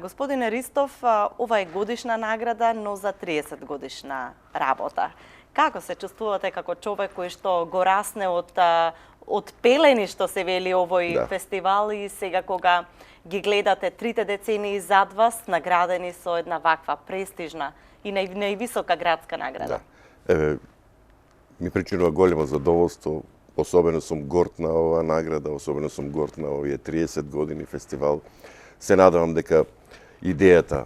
Господине Ристов, ова е годишна награда, но за 30 годишна работа. Како се чувствувате како човек кој што го расне од пелени, што се вели овој фестивал, и сега кога ги гледате трите децении зад вас, наградени со една ваква престижна и највисока градска награда? Ми причинува големо задоволство, особено сум горд на оваа награда, особено сум горд на овие 30 години фестивал. Се надевам дека идејата,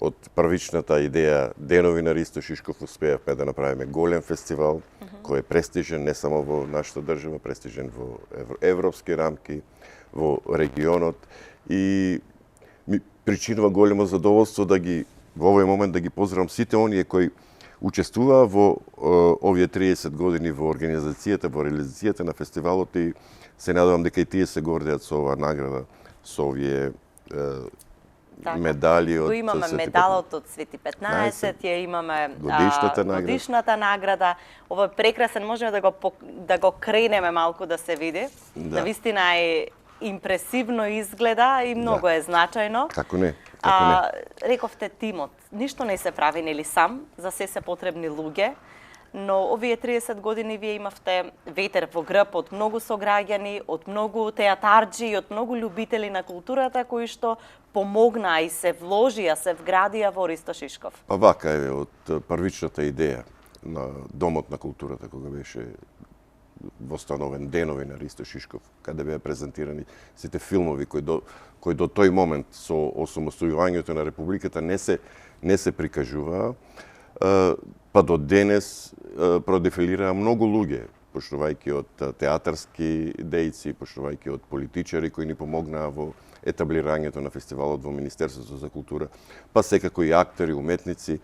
од првичната идеја Денови на Ристо Шишков, успеавме да направиме голем фестивал, кој е престижен не само во нашата држава, престижен во европски рамки, во регионот, и ми причинува големо задоволство во овој момент да ги поздравам сите оние кои учествуваа во овие 30 години во организацијата, во реализацијата на фестивалот, и се надевам дека и тие се гордеат со оваа награда, со овие медали од... Ту имаме медалот од Свети 15, ја имаме годишната награда. Ова е прекрасен, можеме да го кренеме малку да се види. Навистина е импресивно изгледа и многу е значајно. Како не? Рековте тимот, ништо не се прави нели сам, за се потребни луѓе, но овие 30 години вие имавте ветер во грб од многу сограѓани, од многу театарџи, од многу љубители на културата кои што помогнаа и се вложија, се вградија во Ристо Шишков. Па вака е, од првичната идеја на Домот на културата, кога беше востановен Денови на Ристо Шишков, каде беа презентирани сите филмови кои до тој момент со осамостојувањето на Републиката не се прикажуваа, па до денес продефилираа многу луѓе, почнувајќи од театарски дејци, почнувајќи од политичари кои ни помогнаа во етаблирањето на фестивалот во Министерството за култура, па секако и актери, уметници.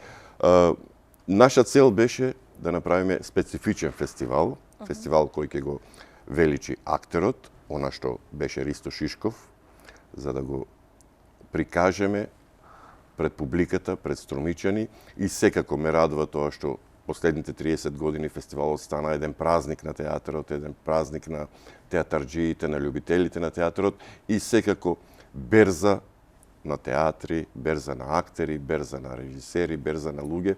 Наша цел беше да направиме специфичен фестивал, фестивал кој ќе го величи актерот, она што беше Ристо Шишков, за да го прикажеме пред публиката, пред струмичани, и секако ме радува тоа што последните 30 години фестивалот стана еден празник на театарот, еден празник на театарџиите, на љубителите на театарот, и секако берза на театри, берза на актери, берза на режисери, берза на луѓе.